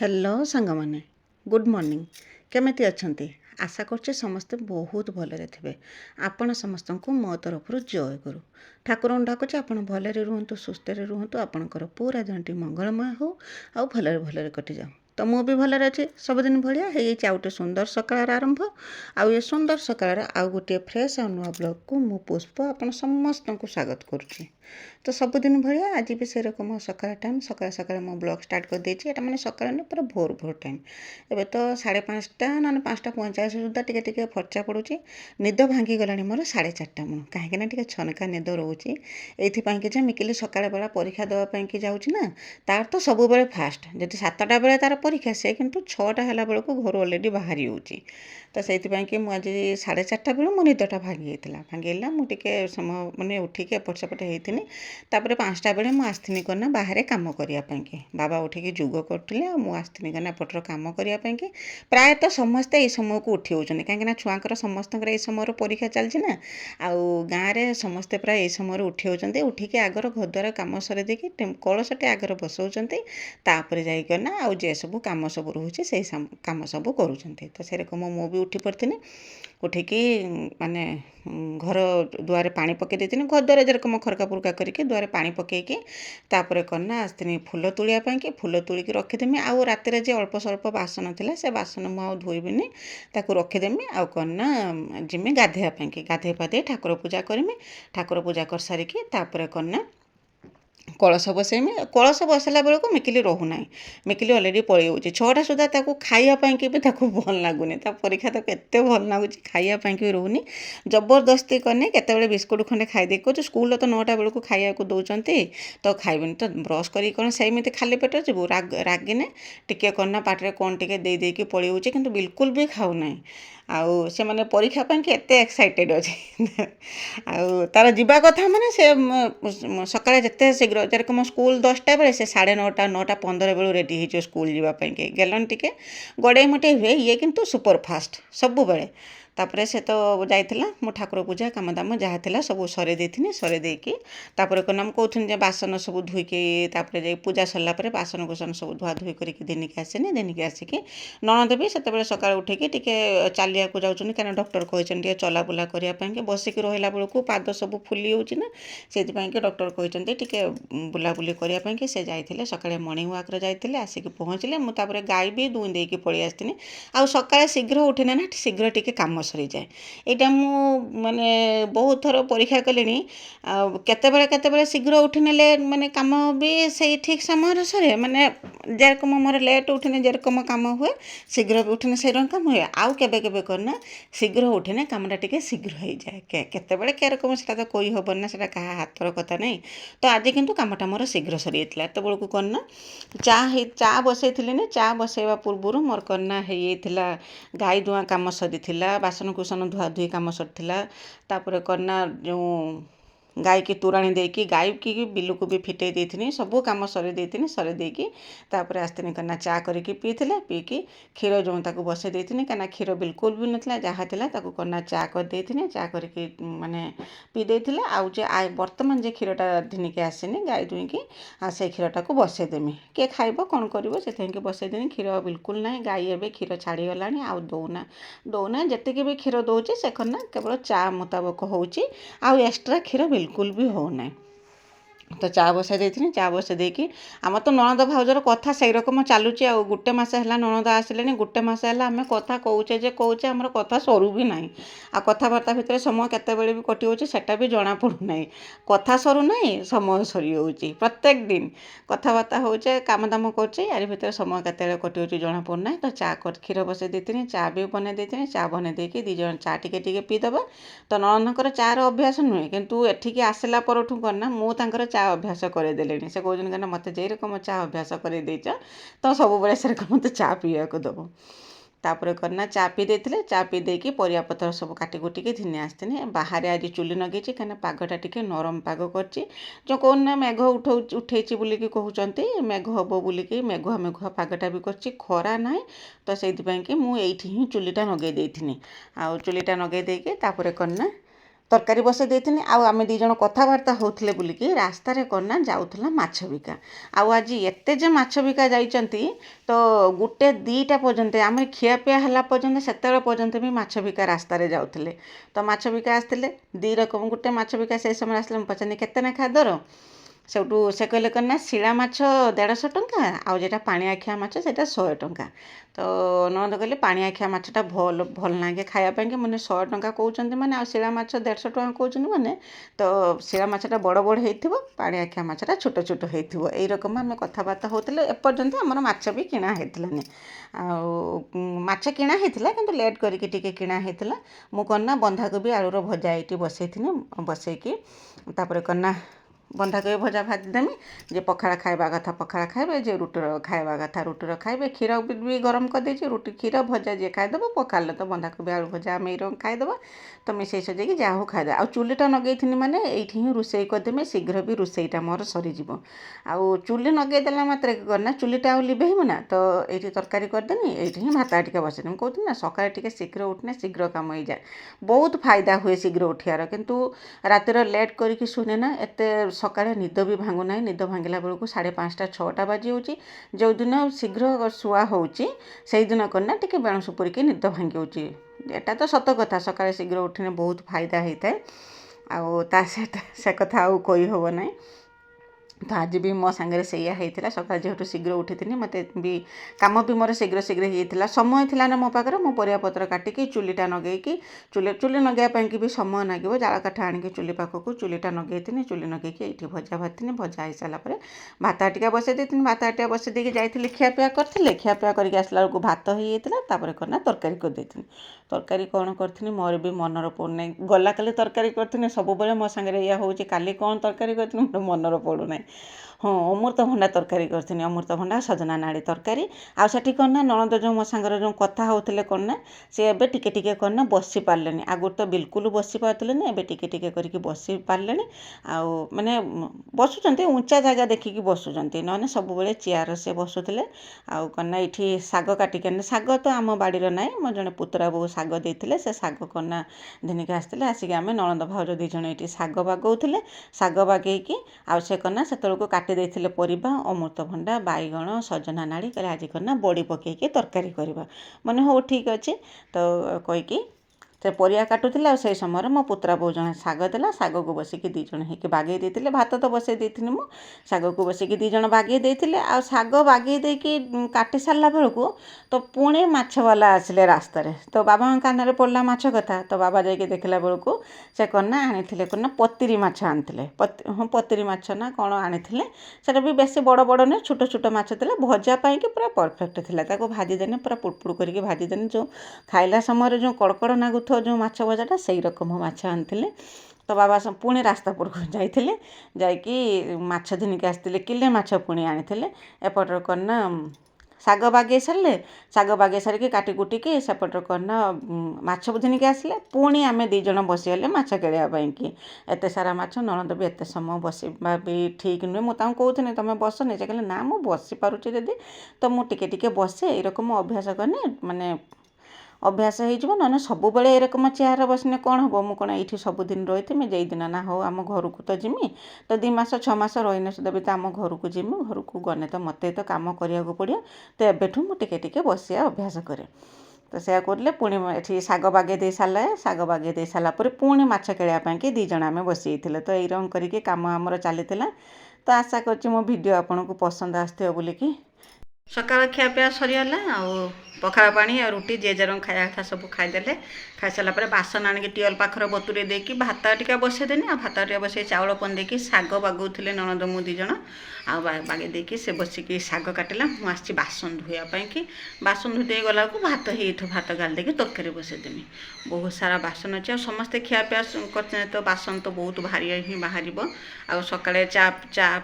Hello सांगमाने good morning केमिति अछंती आशा करछे समस्ते बहुत भलरे थिबे। आपण समस्तंकु मो तरफरु जय गुरु ठाकुर डाकुचे आपण भलरे रुहंतु सुस्थरे रुहंतु आपणकर पूरा दिनटी मंगलमय हो आ भलरे भलरे कटि जाऊ। तो मु भी भलरे अछि सबदिन भलिया हे आउटे सुंदर सकाळ आरंभ आउ ये सुंदर सकाळ आउ गोटे फ्रेश आ नुआ ब्लॉग को मु पुष्प आपण समस्तंकु स्वागत करूछि। तो सबदिन भाया आज भी से रकम सकाळ टाइम सकाळ सकाळ मो ब्लॉग स्टार्ट कर देछि। एटा माने सकाळ ने पूरा भोर भोर टाइम एबे तो 5:30 ना 5:45 सुद्धा टिके टिके फर्चा पड़ुछि। निद भांगी गलानी मोर 4:30 मु काहे ना टिके छनका निद रहउछि एथि पई कि जे मिकिली सकाळ बेला परीक्षा देवा पई कि जाउछि ना तार तो सब बेले फास्ट जदि 7टा बेले तार परीक्षा से किंतु 6टा हला बेलको घर ऑलरेडी बाहरी होउछि। तो सेति पई कि मु आज 4:30 बेले मो निदटा भांगीला मु टिके समय माने उठी के एपट सेपट हेतिनी। तापर 5टा बेले मु आस्थिनी करना बाहर काम करिया पई कि बाबा उठिकी जुग करथिले आ मु आस्थिनी करना एपटर काम करिया पई कि प्राय तो समस्ते ए समय को उठी होउछन काहे ना छुआंकर समस्तंकर ए समय परीक्षा चलछि ना आउ गाँ रे समस्ते प्राय ए समय उठी होउछन्ते। उठिके आगर घरद्वार काम सरे देकी कलशटे आगर बसौछन्ते तापर जाई करना आउ जे सब काम सब रहउछि से काम सब करूछन्ते। तो से रकम मु भी उठी पड़थिनी उठिकी माने घर दुआरे पानी पके देथिनी घर द्वारे जेरकम खरका पुरका करके द्वारे पानी पकेकी तापर करना आस्थिनी फूल तुलिया पई कि फूल तुलिकी रखिदेमी। आउ रातिरे जे अल्प स्वल्प बासन थिला से बासन मु आउ धोइबिनी ताकू रखिदेमी आउ करना जिमि गाधेया पई कि गाधे पाधे ठाकुर पूजा करमी ठाकुर पूजा कर सारिकी तापर करना कलश बसैमी कलश बसला बेलू मिकिली रहू ना मिकिली अलरेडी पलि जाऊँगी 6टा सुधा ताकू खाइबा कि भी ताकू भल लगुनि ता परीक्षा ताकू एते भल लगुच खाइबा कि रोनी जबरदस्ती करने केतेबेले बिस्कुट खंडे खाई कौच स्कूल तो 9टा बेलू खाइबा को दौरान तो खाइबनी तो ब्रश कर सेमती खाली पेट जीवु रागिने टिके करना पाटे कौन टिके दे देकी पलि जाऊँगी किंतु बिल्कुल भी खाऊ ना आउ से माने परीक्षा पई कि एते एक्साइटेड अछि आउ तार जीवा कथा माने से सकाळे जते शीघ्र जेरकम स्कूल 10टा बेले से 9:30 9:15 बेलू रेडी हो स्कूल जीवा पई के गेलन टिके गड़े मटे हुए ये किंतु सुपर फास्ट सब बेले तापर से तो जाइथिला मो ठाकुर पूजा काम दाम जहाँ थिला सब सरे देथिनी सरे देकी तापर को नाम कहथुन जे बासन सब धुइके तापर जे पूजा सरला परे बासन कुसन सब धुआ धुई करके देनिके आसेनी देनिके आसिकी ननद भी सेते बेले सकाळ उठिकी टिके चालिया को जाउछन काना डॉक्टर कहछन टिके चला बुला करिया पई के बसिकी रहिला बेलको पाद सब फुली होउची ना सेति पई के डॉक्टर कहछन टिके बुला बुली करिया पई के से जाइथिले सकाळे मॉर्निंग वॉक रे जाइथिले आसिकी पहुँचले मु तापर गाय भी दुई देकी पळि आस्थिनी आ सकाळे शीघ्र उठिने ना शीघ्र टिके काम सरी जाए एटा मु माने बहुत थर परीक्षा कलेनी केतेबेले शीघ्र उठिनेले माने काम भी सही ठीक समय सरे माने जेरकम मोर लेट उठिने जेरकम काम हुए शीघ्र भी उठिने से काम हुए आउ केबे केबे करना शीघ्र उठिने कामटा टिके शीघ्र हो जाए केतेबेले के रकम सेटा तो कोई हबन ना सेटा कहा हाथर कथा नहीं। तो आज किंतु कामटा मोर शीघ्र सरी जाइतला एत बेलू करना चा बसैथिली ने चा बसैवा पूर्व मोर करना हेइथिला गाई दुआ काम सरी बासन कुसन धुआ धुई काम सरीथिला तापर करना जो गाय की तोराणी देकी गाय की बिलू को भी फिटे देथिनी सब काम सरे देथिनी सरे देकी तापर आस्थिनी करना चा करके पीथिले पीकी क्षीर जो ताको बसे देथिनी काना क्षीर बिल्कुल भी नथला जहाँ थिला ताको करना चा कर देथिनी चा करके माने पी देथिले आउ जे वर्तमान जे क्षीरटा धिनिके आसेनी गाय दुईकी आ से क्षीरटा को बसे देमी के खाइबो कोन करिवो से थेंके बसे देनी क्षीर बिल्कुल नाही गाय एबे क्षीर छाड़ी गलानी आउ दौना जतिके भी क्षीर दौची से करना केवल चा मुताबक होउची आउ एक्स्ट्रा क्षीर बिल्कुल भी हो ना। तो चा बसाई देथिनी चा बसाई देकी आम तो ननद भाउजर कथा से रकम चलुची आ गोटे मास है ननद आसिले गोटे मास है आम कथा कौचे आमर कथा सरू भी ना आ कथबार्ता भितर समय केतेबेले भी कटि होची सेटा भी जना पड़ू ना कथा सरू ना समय सरी होची प्रत्येक दिन कथबार्ता होचे काम दाम करछे यार भितर समय केतेबेले कटि होची जना पड़ू ना। तो चा क्षीर बसाई देथिनी चा भी बने देथिनी चा बने देकी दी जन चा टिके टिके पीदबा। तो ननदकर चार अभ्यास नुहे किंतु एठिकी आसिला परठू करना मु तांकर चा अभ्यास करदेले से कहते कहना मत जे रकम चा अभ्यास कर देच तो सब बड़े से रकम मत चा पीवा को दब तापर करना चा पी देथिले चा पी देकी परिया पत्र सब काटी कुटिके धिने आस्थिनी बाहर आज चुली नगेची कहीं पागटा टिके नरम पाग करची जो कौन ना मेघ उठेची बोलिकी कहउचंती मेघ हबो बोलिकी मेघुआ मेघुआ पागटा भी करची खरा ना तो से कि मु एठी ही चुलीटा नगे देथिनी आ चुलीटा नगे देकी तापर करना ତରକାରୀ ବସେଇ ଦେଇଥିନି। ଆଉ ଆମେ ଦୁଇ ଜଣ କଥାବାର୍ତ୍ତା ହେଉଥିଲେ ବୋଲିକି ରାସ୍ତାରେ କନା ଯାଉଥିଲା ମାଛ ବିକା। ଆଉ ଆଜି ଏତେ ଯେ ମାଛ ବିକା ଯାଇଛନ୍ତି ତ 1-2ଟା ପର୍ଯ୍ୟନ୍ତ ଆମେ ଖିଆପିଆ ହେଲା ପର୍ଯ୍ୟନ୍ତ ସେତେବେଳେ ପର୍ଯ୍ୟନ୍ତ ବି ମାଛ ବିକା ରାସ୍ତାରେ ଯାଉଥିଲେ। ତ ମାଛ ବିକା ଆସିଥିଲେ 2 ରକମ। ଗୋଟେ ମାଛ ବିକା ସେଇ ସମୟରେ ଆସିଲେ ମୁଁ ପଚାରିନି କେତେ ଲେଖା ଦର। ସେଠୁ ସେ କହିଲେ କ'ଣ ନା ଶିଳା ମାଛ 150 ଟଙ୍କା, ଆଉ ଯେଟା ପାଣି ଆଖିଆ ମାଛ ସେଇଟା 100 ଟଙ୍କା। ତ ନଣନ୍ଦ କହିଲେ ପାଣି ଆଖିଆ ମାଛଟା ଭଲ ଲାଗେ ଖାଇବା ପାଇଁକି। ମାନେ 100 ଟଙ୍କା କହୁଛନ୍ତି ମାନେ, ଆଉ ଶିଳା ମାଛ 150 ଟଙ୍କା କହୁଛନ୍ତି ମାନେ, ତ ଶିଳା ମାଛଟା ବଡ଼ ବଡ଼ ହେଇଥିବ, ପାଣି ଆଖିଆ ମାଛଟା ଛୋଟ ଛୋଟ ହେଇଥିବ। ଏଇରକମ ଆମେ କଥାବାର୍ତ୍ତା ହେଉଥିଲେ। ଏପର୍ଯ୍ୟନ୍ତ ଆମର ମାଛ ବି କିଣା ହେଇଥିଲାନି। ଆଉ ମାଛ କିଣା ହେଇଥିଲା କିନ୍ତୁ ଲେଟ୍ କରିକି ଟିକେ କିଣା ହେଇଥିଲା। ମୁଁ କ'ଣ ନା ବନ୍ଧାକୋବି ଆଳୁର ଭଜା ଏଇଠି ବସେଇଥିଲି। ବସେଇକି ତାପରେ କ'ଣ ନା ବନ୍ଧାକୋବି ଭଜା ଭାଜିଦେମି। ଯେ ପଖାଳ ଖାଇବା କଥା ପଖାଳ ଖାଇବେ, ଯେ ରୁଟିର ଖାଇବା କଥା ରୁଟିର ଖାଇବେ। କ୍ଷୀର ବି ଗରମ କରିଦେଇଛି। ରୁଟି କ୍ଷୀର ଭଜା ଯିଏ ଖାଇଦେବ, ପଖାଳରେ ତ ବନ୍ଧାକୋବି ଆଳୁ ଭଜା ଆମେ ଏଇରକମ ଖାଇଦେବା। ତ ମିଶାଇ ସଜାଇକି ଯାହା ହଉ ଖାଇଦେବା। ଆଉ ଚୁଲିଟା ଲଗେଇଥିନି ମାନେ ଏଇଠି ହିଁ ରୋଷେଇ କରିଦେମି, ଶୀଘ୍ର ବି ରୋଷେଇଟା ମୋର ସରିଯିବ। ଆଉ ଚୁଲି ଲଗେଇଦେଲା ମାତ୍ରେ କ'ଣ ନା ଚୁଲିଟା ଆଉ ଲିଭେଇବୁ ନା, ତ ଏଇଠି ତରକାରୀ କରିଦେନି, ଏଇଠି ହିଁ ଭାତ ଟିକେ ବସେଇଦେମି। କହୁଥିଲି ନା ସକାଳେ ଟିକେ ଶୀଘ୍ର ଉଠିଲେ ଶୀଘ୍ର କାମ ହେଇଯାଏ। ବହୁତ ଫାଇଦା ହୁଏ ଶୀଘ୍ର ଉଠିବାର। କିନ୍ତୁ ରାତିର ଲେଟ୍ କରିକି ଶୁନେ ନା, ଏତେ ସକାଳେ ନିଦ ବି ଭାଙ୍ଗୁନାହିଁ। ନିଦ ଭାଙ୍ଗିଲା ବେଳକୁ 5:30 6ଟା ବାଜିଯାଉଛି। ଯେଉଁଦିନ ଶୀଘ୍ର ଶୁଆ ହେଉଛି ସେଇଦିନ କ'ଣ ନା ଟିକେ ବେଣୁସୁ ପରିକି ନିଦ ଭାଙ୍ଗି ହେଉଛି। ଏଟା ତ ସତ କଥା, ସକାଳେ ଶୀଘ୍ର ଉଠିଲେ ବହୁତ ଫାଇଦା ହେଇଥାଏ। ଆଉ ତା ସହିତ ସେ କଥା ଆଉ କହି ହେବ ନାହିଁ। ତ ଆଜି ବି ମୋ ସାଙ୍ଗରେ ସେଇଆ ହେଇଥିଲା। ସକାଳେ ଯେହେତୁ ଶୀଘ୍ର ଉଠିଥିଲି, ମୋତେ ବି କାମ ବି ମୋର ଶୀଘ୍ର ହେଇଯାଇଥିଲା। ସମୟ ଥିଲା ନା ମୋ ପାଖରେ। ମୁଁ ପରିବାପତ୍ର କାଟିକି ଚୁଲିଟା ଲଗେଇକି, ଚୁଲି ଲଗେଇବା ପାଇଁକି ବି ସମୟ ଲାଗିବ। ଜାଳ କାଠ ଆଣିକି ଚୁଲି ପାଖକୁ ଚୁଲିଟା ଲଗେଇଥିଲି। ଚୁଲି ଲଗେଇକି ଏଇଠି ଭଜା ଭାଜିଥିଲି। ଭଜା ହେଇସାରିଲା ପରେ ଭାତ ଟିକେ ବସେଇ ଦେଇଥିଲି। ଭାତ ଟିକେ ବସେଇ ଦେଇକି ଯାଇଥିଲି ଖିଆପିଆ କରିଥିଲେ। ଖିଆପିଆ କରିକି ଆସିଲା ବେଳକୁ ଭାତ ହେଇଯାଇଥିଲା। ତାପରେ କ'ଣ ନା ତରକାରୀ କରିଦେଇଥିଲି। ତରକାରୀ କ'ଣ କରିଥିଲି ମୋର ବି ମନର ପଡ଼ୁନାହିଁ। ଗଲା କାଲି ତରକାରୀ କରିଥିଲି। ସବୁବେଳେ ମୋ ସାଙ୍ଗରେ ଏଇଆ ହେଉଛି, କାଲି କ'ଣ ତରକାରୀ କରିଥିଲି ମୋର ମନର ପଡ଼ୁନାହିଁ। ହଁ, ଅମୃତଭଣ୍ଡା ତରକାରୀ କରିଥିଲି। ଅମୃତଭଣ୍ଡା ସଜନା ନାଡ଼ି ତରକାରୀ। ଆଉ ସେଠି କ'ଣ ନା ନଣନ୍ଦ ଯେଉଁ ମୋ ସାଙ୍ଗରେ ଯେଉଁ କଥା ହେଉଥିଲେ କ'ଣ ନା, ସେ ଏବେ ଟିକେ ଟିକେ କ'ଣ ନା ବସି ପାରିଲେଣି। ଆଗରୁ ତ ବିଲକୁଲ ବସି ପାରୁଥିଲେନି, ଏବେ ଟିକେ ଟିକେ କରିକି ବସି ପାରିଲେଣି। ଆଉ ମାନେ ବସୁଛନ୍ତି, ଉଞ୍ଚା ଜାଗା ଦେଖିକି ବସୁଛନ୍ତି। ନହେଲେ ସବୁବେଳେ ଚେୟାର ସେ ବସୁଥିଲେ। ଆଉ କ'ଣ ନା ଏଇଠି ଶାଗ କାଟିକି ଆଣିଲେ। ଶାଗ ତ ଆମ ବାଡ଼ିର ନାହିଁ, ମୋ ଜଣେ ପୁତୁରା ବୋଉ ଶାଗ ଦେଇଥିଲେ। ସେ ଶାଗ କ'ଣ ନା ଦିନିକି ଆସିଥିଲେ। ଆସିକି ଆମେ ନଣନ୍ଦ ଭାଉଜ 2 ଜଣ ଏଇଠି ଶାଗ ବାଗଉଥିଲେ। ଶାଗ ବାଗେଇକି ଆଉ ସେ କ'ଣ ନା ସେତେବେଳକୁ କାଟି ଦେଇଥିଲେ ପରିବା, ଅମୃତଭଣ୍ଡା, ବାଇଗଣ, ସଜନା ନାଡ଼ି। କହିଲେ ଆଜି କ'ଣ ନା ବଡ଼ି ପକେଇକି ତରକାରୀ କରିବା। ମାନେ ହଉ ଠିକ୍ ଅଛି ତ କହିକି ସେ ପରିବା କାଟୁଥିଲେ। ଆଉ ସେଇ ସମୟରେ ମୋ ପୁତୁରା ବୋଉ ଜଣେ ଶାଗ ଦେଲା। ଶାଗକୁ ବସିକି 2 ଜଣ ହେଇକି ବାଗେଇ ଦେଇଥିଲେ। ଭାତ ତ ବସେଇ ଦେଇଥିଲି ମୁଁ, ଶାଗକୁ ବସିକି 2 ଜଣ ବାଗେଇ ଦେଇଥିଲେ। ଆଉ ଶାଗ ବାଗେଇ ଦେଇକି କାଟି ସାରିଲା ବେଳକୁ ତ ପୁଣି ମାଛବାଲା ଆସିଲେ ରାସ୍ତାରେ। ତ ବାବାଙ୍କ କାନରେ ପଡ଼ିଲା ମାଛ କଥା। ତ ବାବା ଯାଇକି ଦେଖିଲା ବେଳକୁ ସେ କ'ଣ ନା ଆଣିଥିଲେ କ'ଣ ନା ପତିରି ମାଛ ଆଣିଥିଲେ। ହଁ, ପତିରି ମାଛ ନା କ'ଣ ଆଣିଥିଲେ। ସେଟା ବି ବେଶୀ ବଡ଼ ବଡ଼ ନୁହେଁ, ଛୋଟ ଛୋଟ ମାଛ ଥିଲା। ଭଜା ପାଇଁକି ପୁରା ପରଫେକ୍ଟ ଥିଲା। ତାକୁ ଭାଜିଦେନେ ପୁରା ପୁଡ଼ପୁଡ଼ କରିକି ଭାଜିଦେନେ, ଯେଉଁ ଖାଇଲା ସମୟରେ ଯେଉଁ କଡ଼କଡ଼ ନାଗୁଥିବ ଯେଉଁ ମାଛ ଭଜାଟା, ସେଇ ରକମ ମାଛ ଆଣିଥିଲେ। ତ ବାବା ପୁଣି ରାସ୍ତା ପଟକୁ ଯାଇଥିଲେ। ଯାଇକି ମାଛ ଦିନିକି ଆସିଥିଲେ, କିଲେ ମାଛ ପୁଣି ଆଣିଥିଲେ। ଏପଟରେ କ'ଣ ନା ଶାଗ ବାଗେଇ ସାରିଲେ। ଶାଗ ବାଗେଇ ସାରିକି କାଟି କୁଟିକି ସେପଟରେ କ'ଣ ନା ମାଛ ଦିନିକି ଆସିଲେ। ପୁଣି ଆମେ 2 ଜଣ ବସିଗଲେ ମାଛ କିଣିବା ପାଇଁକି। ଏତେ ସାରା ମାଛ, ନଣନ୍ଦ ବି ଏତେ ସମୟ ବସିବା ବି ଠିକ୍ ନୁହେଁ। ମୁଁ ତାଙ୍କୁ କହୁଥିଲି ତୁମେ ବସନି। ସେ କହିଲେ ନା ମୁଁ ବସିପାରୁଛି ଯଦି ତ ମୁଁ ଟିକେ ଟିକେ ବସେ। ଏଇରକମ ଅଭ୍ୟାସ କଲେ ମାନେ ଅଭ୍ୟାସ ହେଇଯିବ। ନହେଲେ ସବୁବେଳେ ଏରକମ ଚେୟାରରେ ବସିଲେ କ'ଣ ହେବ। ମୁଁ କ'ଣ ଏଇଠି ସବୁଦିନ ରହିଥିମି। ଯେଇଦିନ ନା ହଉ ଆମ ଘରକୁ ତ ଯିମି, ତ 2 ମାସ 6 ମାସ ରହିନେ ସୁଦ୍ଧା ବି ତ ଆମ ଘରକୁ ଯିମି। ଘରକୁ ଗଲେ ତ ମୋତେ ତ କାମ କରିବାକୁ ପଡ଼ିବ। ତ ଏବେଠୁ ମୁଁ ଟିକେ ଟିକେ ବସିବା ଅଭ୍ୟାସ କରେ। ତ ସେଇଆ କରିଲେ। ପୁଣି ଏଠି ଶାଗ ବାଗେଇ ଦେଇ ସାରିଲେ। ଶାଗ ବାଗେଇ ଦେଇ ସାରିଲା ପରେ ପୁଣି ମାଛ କିଣିବା ପାଇଁକି 2 ଜଣ ଆମେ ବସିଯାଇଥିଲେ। ତ ଏଇରକମ କରିକି କାମ ଆମର ଚାଲିଥିଲା। ତ ଆଶା କରୁଛି ମୋ ଭିଡ଼ିଓ ଆପଣଙ୍କୁ ପସନ୍ଦ ଆସିଥିବ ବୋଲିକି। ସକାଳ ଖିଆପିଆ ସରିଗଲା। ଆଉ ପଖାଳ ପାଣି ଆଉ ରୁଟି ଯିଏ ଯାହାର ଖାଇବା କଥା ସବୁ ଖାଇଦେଲେ। ଖାଇସାରିଲା ପରେ ବାସନ ଆଣିକି ଟିୱେଲ୍ ପାଖରେ ବତୁରେଇ ଦେଇକି ଭାତ ଟିକେ ବସେଇଦେନି। ଆଉ ଭାତ ଟିକେ ବସେଇ ଚାଉଳ ପନ୍ଦେଇକି ଶାଗ ବାଗଉଥିଲେ ନଣନ୍ଦ ମୁଁ 2 ଜଣ। ଆଉ ବାଗେଇ ଦେଇକି ସେ ବସିକି ଶାଗ କାଟିଲା। ମୁଁ ଆସିଛି ବାସନ ଧୋଇବା ପାଇଁକି। ବାସନ ଧୋଇ ଦେଇ ଗଲାବେଳକୁ ଭାତ ହେଇଥିବ। ଭାତ ଗାଳି ଦେଇକି ତରକାରୀ ବସେଇଦେମି। ବହୁତ ସାରା ବାସନ ଅଛି। ଆଉ ସମସ୍ତେ ଖିଆପିଆ କରିଛନ୍ତି ତ ବାସନ ତ ବହୁତ ଭାରି ହିଁ ବାହାରିବ। ଆଉ ସକାଳେ ଚା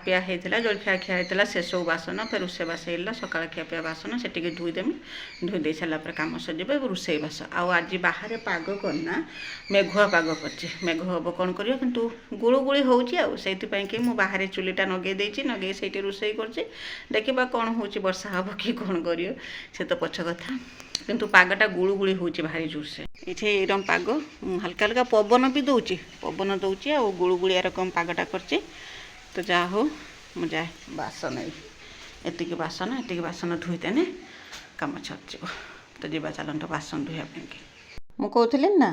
ପିଆ ହେଇଥିଲା, ଜଳଖିଆ ଖିଆ ହେଇଥିଲା, ସେସବୁ ବାସନ ଫେର ରୋଷେଇବାସ ହେଇଲା। ସକାଳେ ଖିଆପିଆ ବାସନ ସେଠିକି ଧୋଇଦେମି। ଧୋଇ ଦେଇ ସାରିଲା ପରେ କାମ ସରିଯିବ। ଏବେ ରୋଷେଇବାସ। ଆଉ ଆଜି ବାହାରେ ପାଗ କ'ଣ ନା ମେଘୁଆ ପାଗ କରିଛି। ମେଘ ହେବ କ'ଣ କରିବ, କିନ୍ତୁ ଗୁଳୁଗୁଳି ହେଉଛି ଆଉ। ସେଇଥିପାଇଁକି ମୁଁ ବାହାରେ ଚୁଲିଟା ନଗେଇ ଦେଇଛି, ନଗେଇ ସେଇଠି ରୋଷେଇ କରୁଛି। ଦେଖିବା କ'ଣ ହେଉଛି, ବର୍ଷା ହେବ କି କ'ଣ କରିବ, ସେ ତ ପଛ କଥା। କିନ୍ତୁ ପାଗଟା ଗୁଳୁଗୁଳି ହେଉଛି ଭାରି ଜୋରସେ। ଏଇଠି ଏଇରକମ ପାଗ, ହାଲକା ହାଲକା ପବନ ବି ଦେଉଛି, ଆଉ ଗୁଳୁଗୁଳି ଏରକମ ପାଗଟା କରିଛି। ତ ଯାହା ହଉ, ମୁଁ ଯାଏ ବାସନ, ଏତିକି ବାସନ ଧୋଇଦେନେ କାମ ସରିଯିବ। ତ ଯିବା ଚାଲନ୍ତୁ ବାସନ ଧୋଇବା ପାଇଁକି। ମୁଁ କହୁଥିଲି ନା,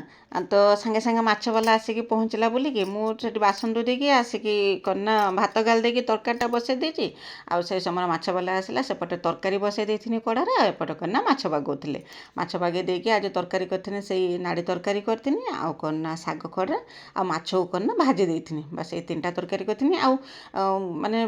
ତ ସାଙ୍ଗେ ସାଙ୍ଗେ ମାଛବାଲା ଆସିକି ପହଞ୍ଚିଲା ବୋଲିକି ମୁଁ ସେଠି ବାସନ ଧୋଇ ଦେଇକି ଆସିକି କନା ଭାତ ଗାଳି ଦେଇକି ତରକାରୀଟା ବସାଇ ଦେଇଛି। ଆଉ ସେଇ ସମୟରେ ମାଛବାଲା ଆସିଲା, ସେପଟେ ତରକାରୀ ବସାଇ ଦେଇଥିଲି କଡ଼ାରେ, ଆଉ ଏପଟେ କନା ମାଛ ବାଗଉଥିଲେ। ମାଛ ବାଗେଇ ଦେଇକି ଆଜି ତରକାରୀ କରିଥିଲି, ସେଇ ନାଡ଼ି ତରକାରୀ କରିଥିଲି, ଆଉ କନା ଶାଗ ଖଡ଼ା, ଆଉ ମାଛକୁ କନା ଭାଜି ଦେଇଥିଲି। ବାସ୍ ଏଇ 3ଟା ତରକାରୀ କରିଥିଲି। ଆଉ ମାନେ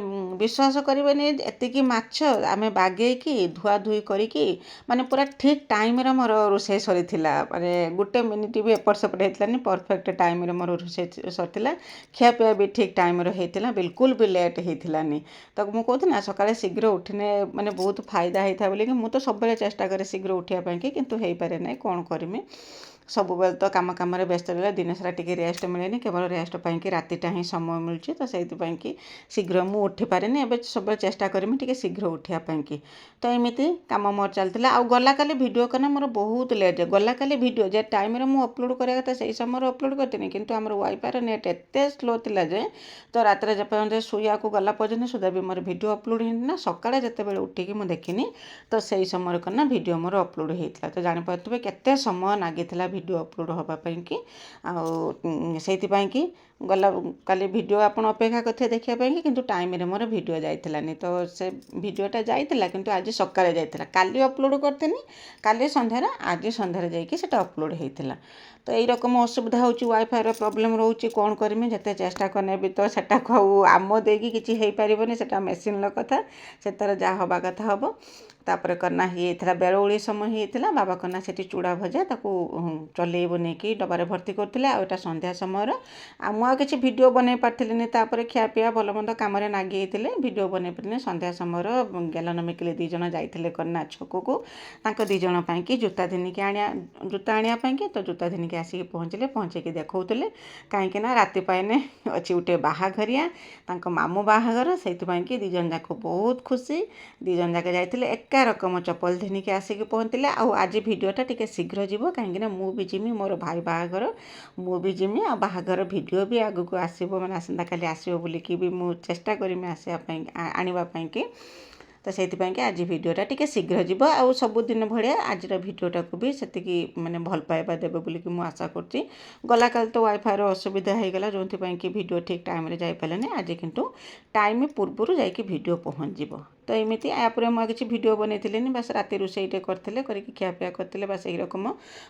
ବିଶ୍ୱାସ କରିବେନି, ଏତିକି ମାଛ ଆମେ ବାଗେଇକି ଧୁଆଧୁଇ କରିକି ମାନେ ପୁରା ଠିକ୍ ଟାଇମ୍ରେ ମୋର ରୋଷେଇ ସରିଥିଲା। ମାନେ ଗୋଟେ ମିନିଟ୍ ବି ଏପଟ ସେପଟ ହେଇଥିଲାନି, ପରଫେକ୍ଟ ଟାଇମ୍ରେ ମୋର ରୋଷେଇ ସରିଥିଲା। ଖିଆପିଆ ବି ଠିକ୍ ଟାଇମ୍ରେ ହେଇଥିଲା, ବିଲକୁଲ ବି ଲେଟ୍ ହେଇଥିଲାନି। ତ ମୁଁ କହୁଥିଲି ନା, ସକାଳେ ଶୀଘ୍ର ଉଠିନେ ମାନେ ବହୁତ ଫାଇଦା ହେଇଥାଏ ବୋଲିକି ମୁଁ ତ ସବୁବେଳେ ଚେଷ୍ଟା କରେ ଶୀଘ୍ର ଉଠିବା ପାଇଁକି, କିନ୍ତୁ ହେଇପାରେ ନାହିଁ, କ'ଣ କରିମି। ସବୁବେଳେ ତ କାମରେ ବ୍ୟସ୍ତ ରହିଲେ ଦିନସାରା ଟିକେ ରେଷ୍ଟ ମିଳେନି, କେବଳ ରେଷ୍ଟ ପାଇଁକି ରାତିଟା ହିଁ ସମୟ ମିଳୁଛି। ତ ସେଇଥିପାଇଁକି ଶୀଘ୍ର ମୁଁ ଉଠିପାରେନି। ଏବେ ସବୁବେଳେ ଚେଷ୍ଟା କରିମି ଟିକେ ଶୀଘ୍ର ଉଠିବା ପାଇଁକି। ତ ଏମିତି କାମ ମୋର ଚାଲିଥିଲା। ଆଉ ଗଲାକାଲି ଭିଡ଼ିଓ କନା ମୋର ବହୁତ ଲେଟ୍। ଗଲାକାଲି ଭିଡ଼ିଓ ଯେ ଟାଇମ୍ରେ ମୁଁ ଅପଲୋଡ଼ କରିବା କଥା ସେଇ ସମୟରେ ଅପଲୋଡ଼ କରିଥିଲି, କିନ୍ତୁ ଆମର ୱାଇଫାଇର ନେଟ୍ ଏତେ ସ୍ଲୋ ଥିଲା ଯେ, ତ ରାତିରେ ଯେପର୍ଯ୍ୟନ୍ତ ଶୋଇବାକୁ ଗଲା ପର୍ଯ୍ୟନ୍ତ ସୁଦ୍ଧା ବି ମୋର ଭିଡ଼ିଓ ଅପଲୋଡ଼ ହେଇନି ନା। ସକାଳେ ଯେତେବେଳେ ଉଠିକି ମୁଁ ଦେଖିନି, ତ ସେଇ ସମୟରେ କନା ଭିଡ଼ିଓ ମୋର ଅପଲୋଡ଼ ହେଇଥିଲା। ତ ଜାଣିପାରୁଥିବେ କେତେ ସମୟ ଲାଗିଥିଲା ଭିଡ଼ିଓ ଅପଲୋଡ଼ ହେବା ପାଇଁକି। ଆଉ ସେଇଥିପାଇଁକି କାଲି ଭିଡ଼ିଓ ଆପଣ ଅପେକ୍ଷା କରିଥିବେ ଦେଖିବା ପାଇଁକି, କିନ୍ତୁ ଟାଇମ୍ରେ ମୋର ଭିଡ଼ିଓ ଯାଇଥିଲାନି। ତ ସେ ଭିଡ଼ିଓଟା ଯାଇଥିଲା, କିନ୍ତୁ ଆଜି ସକାଳେ ଯାଇଥିଲା। କାଲି ଅପଲୋଡ଼ କରିଥିଲି, କାଲି ସନ୍ଧ୍ୟାରେ, ଆଜି ସନ୍ଧ୍ୟାରେ ଯାଇକି ସେଟା ଅପଲୋଡ଼ ହେଇଥିଲା। ତ ଏଇ ରକମ ଅସୁବିଧା ହେଉଛି, ୱାଇଫାଇର ପ୍ରୋବ୍ଲେମ୍ ରହୁଛି। କ'ଣ କରିମି, ଯେତେ ଚେଷ୍ଟା କଲେ ବି ତ ସେଟାକୁ ଆଉ ଆମ ଦେଇକି କିଛି ହେଇପାରିବନି, ସେଟା ମେସିନ୍ର କଥା, ସେଥିରେ ଯାହା ହେବା କଥା ହେବ। ତାପରେ କନା ହେଇଥିଲା ବେଳଓଳି ସମୟ ହେଇଥିଲା, ବାବା କନା ସେଠି ଚୁଡ଼ା ଭଜା ତାକୁ ଚଲେଇ ବନେଇକି ଡବାରେ ଭର୍ତ୍ତି କରୁଥିଲେ। ଆଉ ଏଇଟା ସନ୍ଧ୍ୟା ସମୟର, ଆଉ ମୁଁ ଆଉ କିଛି ଭିଡ଼ିଓ ବନେଇ ପାରିଥିଲିନି। ତାପରେ ଖିଆପିଆ ଭଲମନ୍ଦ କାମରେ ନାଗି ହେଇଥିଲେ, ଭିଡ଼ିଓ ବନେଇ ପାରିଲିନି। ସନ୍ଧ୍ୟା ସମୟର ଗେଲନ ମିକିଲି 2 ଜଣ ଯାଇଥିଲେ କନା ଛକକୁ, ତାଙ୍କ 2 ଜଣ ପାଇଁକି ଜୁତା ଆଣିବା ପାଇଁକି। ତ ଜୁତା ଘିନିକି ଆସିକି ପହଞ୍ଚେଇକି ଦେଖାଉଥିଲେ, କାହିଁକି ନା ରାତି ପାଇନେ ଅଛି ଗୋଟେ ବାହାଘରିଆ, ତାଙ୍କ ମାମୁଁ ବାହାଘର। ସେଇଥିପାଇଁକି 2 ଜଣ ଯାକ ବହୁତ ଖୁସି। 2 ଜଣ ଯାକ ଯାଇଥିଲେ, ଏକା ରକମ ଚପଲ ଘିନିକି ଆସିକି ପହଞ୍ଚିଲେ। ଆଉ ଆଜି ଭିଡ଼ିଓଟା ଟିକେ ଶୀଘ୍ର ଯିବ, କାହିଁକିନା ମୁଁ ବି ଯିମି, ମୋର ଭାଇ ବାହାଘର, ମୁଁ ବି ଯିମି। ଆଉ ବାହାଘର ଭିଡ଼ିଓ ବି ଆଗକୁ ଆସିବ, ମାନେ ଆସନ୍ତାକାଲି ଆସିବ ବୋଲିକି ବି ମୁଁ ଚେଷ୍ଟା କରିମି ଆସିବା ପାଇଁ, ଆଣିବା ପାଇଁକି। ତ ସେଇଥିପାଇଁକି ଆଜି ଭିଡ଼ିଓଟା ଟିକେ ଶୀଘ୍ର ଯିବ। ଆଉ ସବୁଦିନ ଭଳିଆ ଆଜିର ଭିଡ଼ିଓଟାକୁ ବି ସେତିକି ମାନେ ଭଲ ପାଇବା ଦେବେ ବୋଲିକି ମୁଁ ଆଶା କରୁଛି। ଗଲାକାଲି ତ ୱାଇଫାଇର ଅସୁବିଧା ହେଇଗଲା, ଯେଉଁଥିପାଇଁକି ଭିଡ଼ିଓ ଠିକ୍ ଟାଇମ୍ରେ ଯାଇପାରିଲାନି। ଆଜି କିନ୍ତୁ ଟାଇମ୍ ପୂର୍ବରୁ ଯାଇକି ଭିଡ଼ିଓ ପହଞ୍ଚିଯିବ। ତ ଏମିତି ୟାପରେ ମୁଁ ଆଉ କିଛି ଭିଡ଼ିଓ ବନେଇଥିଲିନି, ବାସ୍ ରାତି ରୋଷେଇଟେ କରିକି ଖିଆପିଆ କରିଥିଲେ, ବାସ୍ ଏହି ରକମ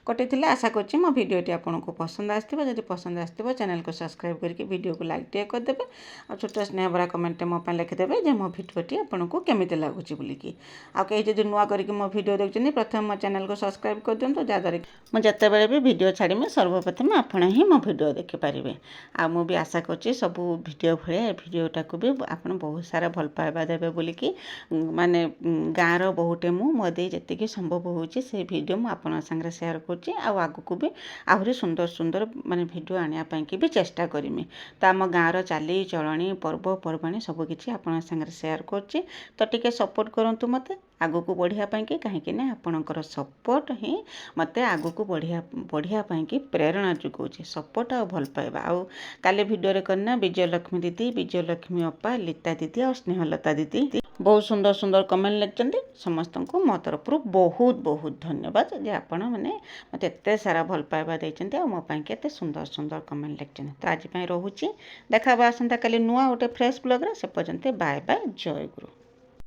କଟିଥିଲା। ଆଶା କରୁଛି ମୋ ଭିଡ଼ିଓଟି ଆପଣଙ୍କୁ ପସନ୍ଦ ଆସିଥିବ। ଯଦି ପସନ୍ଦ ଆସିଥିବ, ଚ୍ୟାନେଲକୁ ସବସ୍କ୍ରାଇବ୍ କରିକି ଭିଡ଼ିଓକୁ ଲାଇକ୍ ଟିକେ କରିଦେବେ। ଆଉ ଛୋଟ ସ୍ନେହ ଭରା କମେଣ୍ଟରେ ମୋ ପାଇଁ ଲେଖିଦେବେ ଯେ ମୋ ଭିଡ଼ିଓଟି ଆପଣଙ୍କୁ କେମିତି ଲାଗୁଛି ବୋଲିକି। ଆଉ କେହି ଯଦି ନୂଆ କରିକି ମୋ ଭିଡ଼ିଓ ଦେଖୁଛନ୍ତି, ପ୍ରଥମେ ମୋ ଚ୍ୟାନେଲକୁ ସବସ୍କ୍ରାଇବ୍ କରିଦିଅନ୍ତୁ, ଯାହାଦ୍ୱାରା କି ମୁଁ ଯେତେବେଳେ ବି ଭିଡ଼ିଓ ଛାଡ଼ିମି ସର୍ବପ୍ରଥମେ ଆପଣ ହିଁ ମୋ ଭିଡ଼ିଓ ଦେଖିପାରିବେ। ଆଉ ମୁଁ ବି ଆଶା କରୁଛି ସବୁ ଭିଡ଼ିଓ ଭଳିଆ ଏ ଭିଡ଼ିଓଟାକୁ ବି ଆପଣ ବହୁତ ସାରା ଭଲ ପାଇବା ଦେବେ ବୋଲିକି। ମାନେ ଗାଁର ବୋହୂଟେ ମୁଁ, ମୋ ଦେଇ ଯେତିକି ସମ୍ଭବ ହେଉଛି ସେଇ ଭିଡ଼ିଓ ମୁଁ ଆପଣଙ୍କ ସାଙ୍ଗରେ ସେୟାର କରୁଛି। ଆଉ ଆଗକୁ ବି ଆହୁରି ସୁନ୍ଦର ମାନେ ଭିଡ଼ିଓ ଆଣିବା ପାଇଁକି ବି ଚେଷ୍ଟା କରିମି। ତ ଆମ ଗାଁର ଚାଲିଚଳଣି, ପର୍ବପର୍ବାଣି ସବୁକିଛି ଆପଣଙ୍କ ସାଙ୍ଗରେ ସେୟାର କରୁଛି। ତ ଟିକେ ସପୋର୍ଟ କରନ୍ତୁ ମୋତେ ଆଗକୁ ବଢ଼ିବା ପାଇଁକି, କାହିଁକିନା ଆପଣଙ୍କର ସପୋର୍ଟ ହିଁ ମୋତେ ଆଗକୁ ବଢ଼ିବା ପାଇଁକି ପ୍ରେରଣା ଯୋଗାଉଛି। ସପୋର୍ଟ ଆଉ ଭଲ ପାଇବା। ଆଉ କାଲି ଭିଡ଼ିଓରେ କରିନା ବିଜୟଲକ୍ଷ୍ମୀ ଦିଦି, ବିଜୟଲକ୍ଷ୍ମୀ ଅପା, ଲିତା ଦିଦି ଆଉ ସ୍ନେହଲତା ଦିଦି ବହୁତ ସୁନ୍ଦର କମେଣ୍ଟ ଲେଖିଛନ୍ତି। ସମସ୍ତଙ୍କୁ ମୋ ତରଫରୁ ବହୁତ ଧନ୍ୟବାଦ ଯେ ଆପଣମାନେ ମୋତେ ଏତେ ସାରା ଭଲ ପାଇବା ଦେଇଛନ୍ତି, ଆଉ ମୋ ପାଇଁକି ଏତେ ସୁନ୍ଦର କମେଣ୍ଟ ଲେଖିଛନ୍ତି। ତ ଆଜି ପାଇଁ ରହୁଛି, ଦେଖା ହେବା ଆସନ୍ତାକାଲି ନୂଆ ଗୋଟେ ଫ୍ରେଶ୍ ବ୍ଲଗ୍ରେ। ସେ ପର୍ଯ୍ୟନ୍ତ ବାଏ, ଜୟ ଗୁରୁ।